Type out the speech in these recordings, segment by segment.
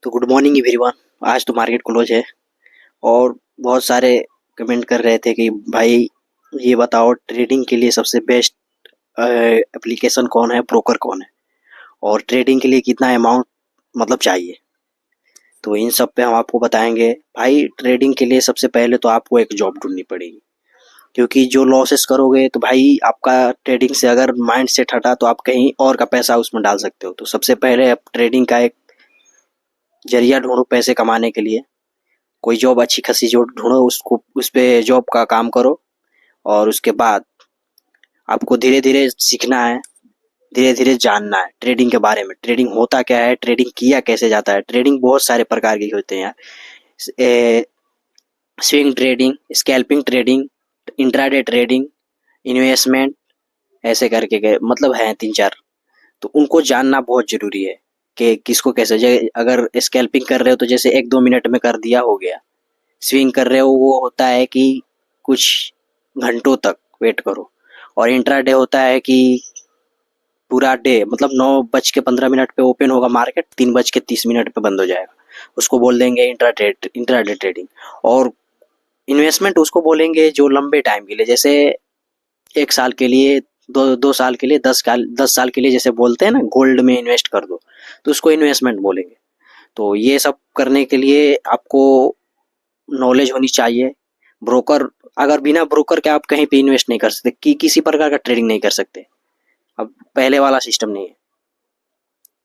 तो good morning everyone. आज तो मार्केट क्लोज है और बहुत सारे कमेंट कर रहे थे कि भाई ये बताओ ट्रेडिंग के लिए सबसे बेस्ट एप्लीकेशन कौन है, ब्रोकर कौन है, और ट्रेडिंग के लिए कितना अमाउंट मतलब चाहिए। तो इन सब पे हम आपको बताएंगे। भाई ट्रेडिंग के लिए सबसे पहले तो आपको एक जॉब ढूंढनी पड़ेगी, क्योंकि जो लॉसेस करोगे तो भाई आपका ट्रेडिंग से अगर माइंड सेट हटा तो आप कहीं और का पैसा उसमें डाल सकते हो। तो सबसे पहले आप ट्रेडिंग का एक जरिया ढूंढो पैसे कमाने के लिए। कोई जॉब अच्छी खासी जो ढूंढो, उसको उस पे जॉब का काम करो और उसके बाद आपको धीरे धीरे सीखना है, धीरे धीरे जानना है ट्रेडिंग के बारे में। ट्रेडिंग होता क्या है, ट्रेडिंग किया कैसे जाता है। ट्रेडिंग बहुत सारे प्रकार की होते हैं यार। Swing trading, scalping trading, intraday trading, investment, ऐसे करके मतलब है 3-4। तो उनको जानना बहुत जरूरी है कि किसको कैसे। अगर स्कैल्पिंग कर रहे हो तो जैसे 1-2 मिनट में कर दिया, हो गया। स्विंग कर रहे हो वो होता है कि कुछ घंटों तक वेट करो, और इंट्राडे होता है कि पूरा डे, मतलब 9:15 पे ओपन होगा मार्केट, 3:30 पे बंद हो जाएगा। उसको बोल देंगे इंट्राडे ट्रेडिंग। और इन्वेस्टमेंट उसको बोलेंगे जो लंबे टाइम के लिए, जैसे 1 साल के लिए, 2 साल के लिए, 10 साल के लिए, जैसे बोलते हैं ना गोल्ड में इन्वेस्ट कर दो, तो उसको इन्वेस्टमेंट बोलेंगे। तो ये सब करने के लिए आपको नॉलेज होनी चाहिए। ब्रोकर, अगर बिना ब्रोकर के आप कहीं पे इन्वेस्ट नहीं कर सकते, कि किसी प्रकार का ट्रेडिंग नहीं कर सकते। अब पहले वाला सिस्टम नहीं है।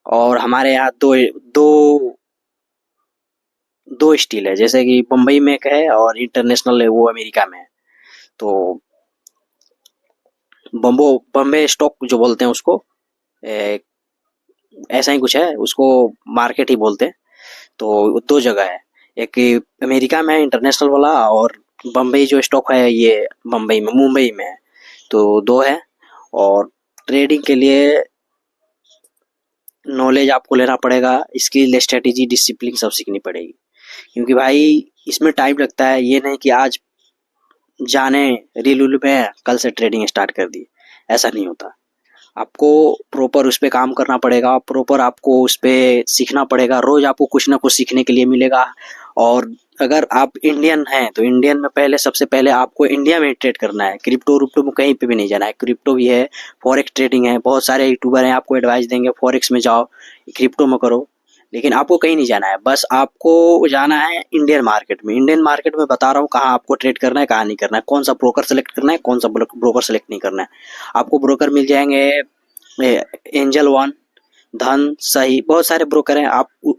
और हमारे यहाँ दो दो दो स्टील है, जैसे कि बम्बई में एक है और इंटरनेशनल है, वो अमेरिका में है। तो बम्बे स्टॉक जो बोलते हैं उसको, ए, ऐसा ही कुछ है, उसको मार्केट ही बोलते हैं। तो 2 जगह है, एक अमेरिका में है इंटरनेशनल वाला, और बम्बई जो स्टॉक है ये बम्बई में, मुंबई में है। तो 2 है। और ट्रेडिंग के लिए नॉलेज आपको लेना पड़ेगा, स्किल, स्ट्रेटेजी, डिसिप्लिन सब सीखनी पड़ेगी। क्योंकि भाई इसमें टाइम लगता है, ये नहीं कि आज जाने रील उल में कल से ट्रेडिंग स्टार्ट कर दी, ऐसा नहीं होता। आपको प्रॉपर उस पे काम करना पड़ेगा, प्रॉपर आपको उस पे सीखना पड़ेगा। रोज आपको कुछ ना कुछ सीखने के लिए मिलेगा। और अगर आप इंडियन हैं तो इंडियन में पहले, सबसे पहले आपको इंडिया में ट्रेड करना है। क्रिप्टो रूप्टो में कहीं पे भी नहीं जाना है। क्रिप्टो भी है, फॉरेक्स ट्रेडिंग है, बहुत सारे यूट्यूबर हैं आपको एडवाइस देंगे फॉरेक्स में जाओ, क्रिप्टो में करो। लेकिन आपको कहीं नहीं जाना है, बस आपको जाना है इंडियन मार्केट में। इंडियन मार्केट में बता रहा हूँ कहाँ आपको ट्रेड करना है, कहाँ नहीं करना है, कौन सा ब्रोकर सेलेक्ट करना है, कौन सा ब्रोकर सेलेक्ट नहीं करना है। आपको ब्रोकर मिल जाएंगे, एंजल वन, धन, सही, बहुत सारे ब्रोकर हैं।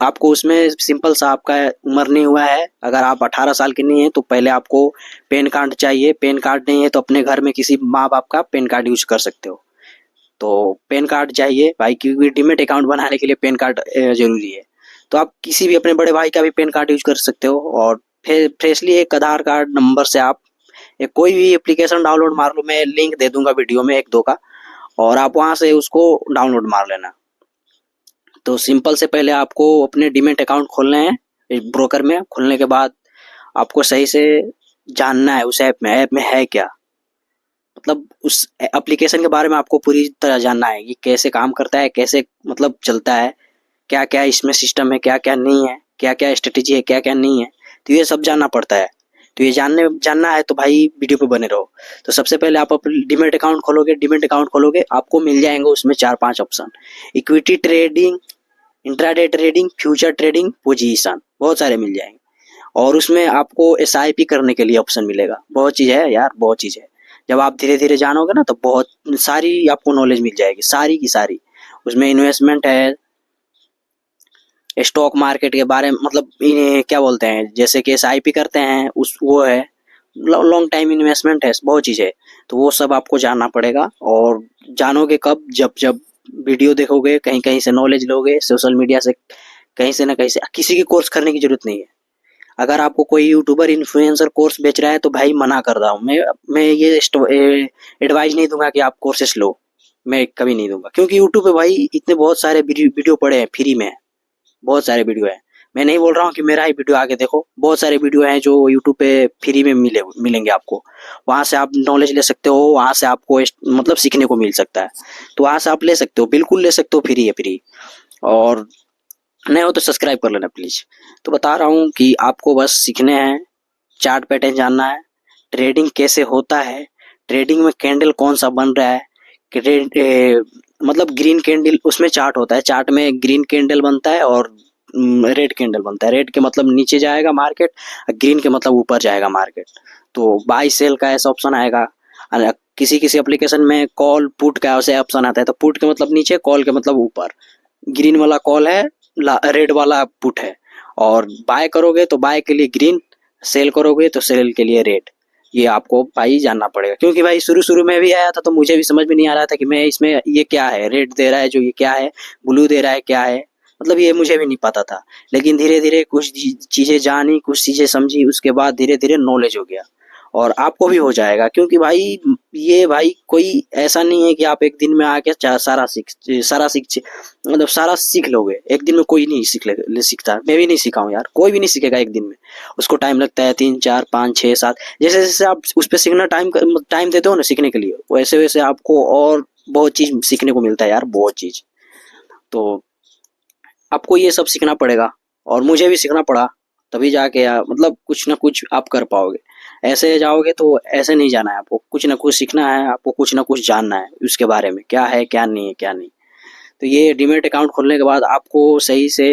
आपको उसमें सिंपल सा, आपका उम्र नहीं हुआ है, अगर आप 18 साल के नहीं है तो पहले आपको पैन कार्ड चाहिए। पैन कार्ड नहीं है तो अपने घर में किसी माँ बाप का पैन कार्ड यूज कर सकते हो। तो पैन कार्ड चाहिए भाई, क्योंकि डीमेट अकाउंट बनाने के लिए पैन कार्ड जरूरी है। तो आप किसी भी अपने बड़े भाई का भी पैन कार्ड यूज कर सकते हो। और फिर फ्रेशली एक आधार कार्ड नंबर से आप एक कोई भी एप्लीकेशन डाउनलोड मार लो, मैं लिंक दे दूंगा वीडियो में 1-2 का, और आप वहां से उसको डाउनलोड मार लेना। तो सिंपल से पहले आपको अपने डीमेट अकाउंट खोलने हैं एक ब्रोकर में। खोलने के बाद आपको सही से जानना है उस ऐप में है क्या, मतलब उस एप्लीकेशन के बारे में आपको पूरी तरह जानना है कि कैसे काम करता है, कैसे मतलब चलता है, क्या क्या इसमें सिस्टम है, क्या क्या नहीं है, क्या क्या स्ट्रेटेजी है, क्या क्या नहीं है। तो ये सब जानना पड़ता है। तो ये जानना है तो भाई वीडियो पे बने रहो। तो सबसे पहले आप डीमेट अकाउंट खोलोगे। डीमेट अकाउंट खोलोगे, आपको मिल जाएंगे उसमें 4-5 option. Equity trading, intraday trading, future trading, position, बहुत सारे मिल जाएंगे। और उसमें आपको एसआईपी करने के लिए ऑप्शन मिलेगा। बहुत चीज़ है यार, बहुत चीज़ है। जब आप धीरे धीरे जानोगे ना तो बहुत सारी आपको नॉलेज मिल जाएगी, सारी की सारी। उसमें इन्वेस्टमेंट है, स्टॉक मार्केट के बारे में, मतलब इन्हें क्या बोलते हैं, जैसे कि एसआईपी करते हैं उस वो है, लॉन्ग टाइम इन्वेस्टमेंट है, बहुत चीज़ है। तो वो सब आपको जानना पड़ेगा। और जानोगे कब, जब जब वीडियो देखोगे, कहीं कहीं से नॉलेज लोगे, सोशल मीडिया से, कहीं से ना कहीं से। किसी की कोर्स करने की जरूरत नहीं है। अगर आपको कोई यूट्यूबर इन्फ्लुएंसर कोर्स बेच रहा है तो भाई मना कर रहा हूँ मैं ये एडवाइस नहीं दूंगा कि आप कोर्सेस लो। मैं कभी नहीं दूंगा, क्योंकि यूट्यूब पे भाई इतने बहुत सारे वीडियो पड़े हैं फ्री में, बहुत सारे वीडियो है। मैं नहीं बोल रहा हूँ कि मेरा ही वीडियो आके देखो, बहुत सारे वीडियो हैं जो यूट्यूब पे फ्री में मिलेंगे आपको। वहां से आप नॉलेज ले सकते हो, वहां से आपको मतलब सीखने को मिल सकता है। तो वहां से आप ले सकते हो, बिल्कुल ले सकते हो, फ्री है, फ्री। और नए हो तो सब्सक्राइब कर लेना प्लीज़। तो बता रहा हूँ कि आपको बस सीखने हैं, चार्ट पैटर्न जानना है, ट्रेडिंग कैसे होता है, ट्रेडिंग में कैंडल कौन सा बन रहा है, मतलब ग्रीन कैंडल उसमें चार्ट होता है, चार्ट में ग्रीन कैंडल बनता है और रेड कैंडल बनता है। रेड के मतलब नीचे जाएगा मार्केट, ग्रीन के मतलब ऊपर जाएगा मार्केट। तो बाई सेल का ऐसा ऑप्शन आएगा। किसी किसी एप्लीकेशन में कॉल पुट का ऐसे ऑप्शन आता है, तो पुट के मतलब नीचे, कॉल के मतलब ऊपर। ग्रीन वाला कॉल है, रेड वाला पुट है। और बाय करोगे तो बाय के लिए ग्रीन, सेल करोगे तो सेल के लिए रेड। ये आपको भाई जानना पड़ेगा, क्योंकि भाई शुरू शुरू में भी आया था तो मुझे भी समझ में नहीं आ रहा था कि मैं इसमें ये क्या है, रेड दे रहा है जो, ये क्या है, ब्लू दे रहा है क्या है, मतलब ये मुझे भी नहीं पता था। लेकिन धीरे धीरे कुछ चीज़ें जानी, कुछ चीज़ें समझी, उसके बाद धीरे धीरे नॉलेज हो गया। और आपको भी हो जाएगा, क्योंकि भाई ये भाई कोई ऐसा नहीं है कि आप एक दिन में आके सारा सीख मतलब सारा सीख लोगे। एक दिन में कोई नहीं सीखता। मैं भी नहीं सीखा हूँ यार, कोई भी नहीं सीखेगा एक दिन में। उसको टाइम लगता है 3 4 5 6 7। जैसे जैसे आप उस पर सीखना टाइम देते हो ना सीखने के लिए, वैसे वैसे आपको और बहुत चीज़ सीखने को मिलता है यार, बहुत चीज़। तो आपको ये सब सीखना पड़ेगा, और मुझे भी सीखना पड़ा। तभी जाके मतलब कुछ ना कुछ आप कर पाओगे। ऐसे जाओगे तो ऐसे नहीं जाना है आपको, कुछ ना कुछ सीखना है, आपको कुछ ना कुछ जानना है उसके बारे में, क्या है क्या नहीं है क्या नहीं। तो ये डीमैट अकाउंट खोलने के बाद आपको सही से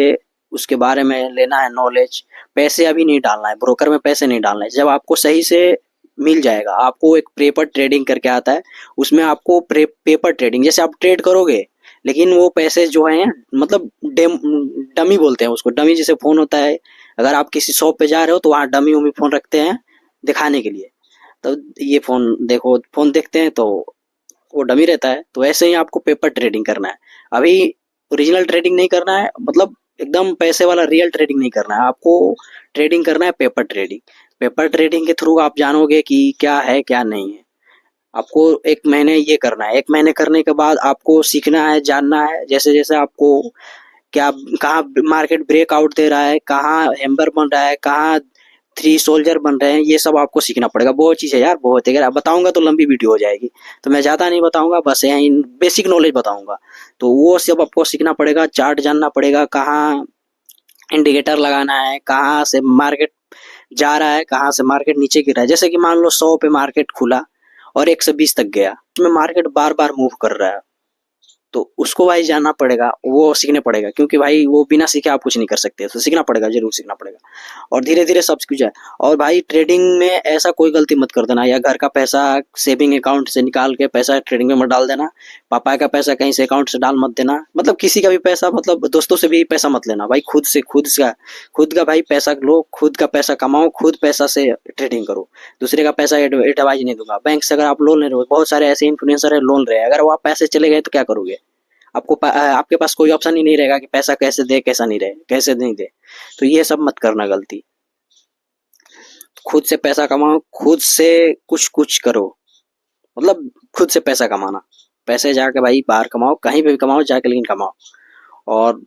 उसके बारे में लेना है नॉलेज। पैसे अभी नहीं डालना है, ब्रोकर में पैसे नहीं डालना है। जब आपको सही से मिल जाएगा, आपको एक पेपर ट्रेडिंग करके आता है, उसमें आपको पेपर ट्रेडिंग, जैसे आप ट्रेड करोगे, लेकिन वो पैसे जो हैं मतलब डमी बोलते हैं उसको, डमी जैसे फ़ोन होता है। अगर आप किसी शॉप पे जा रहे हो तो वहाँ डमी वमी फ़ोन रखते हैं दिखाने के लिए। तो ये फ़ोन देखो, फ़ोन देखते हैं तो वो डमी रहता है। तो ऐसे ही आपको पेपर ट्रेडिंग करना है। अभी ओरिजिनल ट्रेडिंग नहीं करना है, मतलब एकदम पैसे वाला रियल ट्रेडिंग नहीं करना है आपको। ट्रेडिंग करना है पेपर ट्रेडिंग। पेपर ट्रेडिंग के थ्रू आप जानोगे कि क्या है क्या नहीं है। आपको 1 महीने ये करना है। 1 महीने करने के बाद आपको सीखना है, जानना है। जैसे जैसे आपको क्या, कहाँ मार्केट ब्रेकआउट दे रहा है, कहाँ हैम्बर बन रहा है, कहाँ थ्री सोल्जर बन रहे हैं, ये सब आपको सीखना पड़ेगा। बहुत चीज़ है यार, बहुत है। अगर आप बताऊंगा तो लंबी वीडियो हो जाएगी, तो मैं ज़्यादा नहीं बताऊंगा, बस यही बेसिक नॉलेज बताऊंगा। तो वो सब आपको सीखना पड़ेगा, चार्ट जानना पड़ेगा, कहाँ इंडिकेटर लगाना है, कहाँ से मार्केट जा रहा है, कहाँ से मार्केट नीचे गिर रहा है। जैसे कि मान लो 100 पे मार्केट खुला और 120 तक गया, उसमें मार्केट बार बार मूव कर रहा है, तो उसको भाई जानना पड़ेगा, वो सीखने पड़ेगा, क्योंकि भाई वो बिना सीखे आप कुछ नहीं कर सकते। तो सीखना पड़ेगा, जरूर सीखना पड़ेगा। और धीरे धीरे सब कुछ है। और भाई ट्रेडिंग में ऐसा कोई गलती मत कर देना, या घर का पैसा सेविंग अकाउंट से निकाल के पैसा ट्रेडिंग में मत डाल देना। पापा का पैसा कहीं से अकाउंट से डाल मत देना, मतलब किसी का भी पैसा, मतलब दोस्तों से भी पैसा मत लेना भाई। खुद का भाई पैसा लो, खुद का पैसा कमाओ, खुद पैसा से ट्रेडिंग करो। दूसरे का पैसा एडवाइज नहीं दूंगा। बैंक से अगर आप लोन ले रहे हो, बहुत सारे ऐसे इन्फ्लुएंसर है लोन रहे हैं, अगर वो आप पैसे चले गए तो क्या करोगे? आपके पास कोई ऑप्शन ही नहीं रहेगा कि पैसा कैसे दे, कैसा नहीं रहे, कैसे नहीं दे। तो ये सब मत करना गलती। खुद से पैसा कमाओ, खुद से कुछ कुछ करो, मतलब खुद से पैसा कमाना। पैसे जाके भाई बाहर कमाओ, कहीं पे भी कमाओ जाके, लेकिन कमाओ। और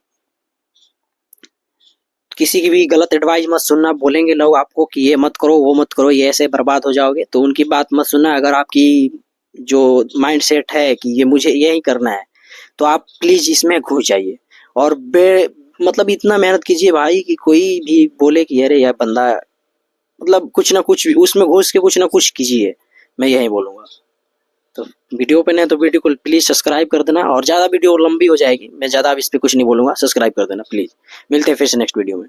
किसी की भी गलत एडवाइस मत सुनना। बोलेंगे लोग आपको कि ये मत करो, वो मत करो, ये ऐसे बर्बाद हो जाओगे, तो उनकी बात मत सुनना। अगर आपकी जो माइंड सेट है कि ये मुझे यही करना है, तो आप प्लीज इसमें घुस जाइए। और मतलब इतना मेहनत कीजिए भाई कि कोई भी बोले कि अरे यार बंदा, मतलब कुछ ना कुछ उसमें घुस के कुछ ना कुछ कीजिए, मैं यही बोलूंगा। तो वीडियो पे नहीं तो वीडियो को प्लीज सब्सक्राइब कर देना। और ज्यादा वीडियो लंबी हो जाएगी, मैं ज्यादा अब इस पे कुछ नहीं बोलूंगा, सब्सक्राइब कर देना प्लीज। मिलते हैं फिर से नेक्स्ट वीडियो में।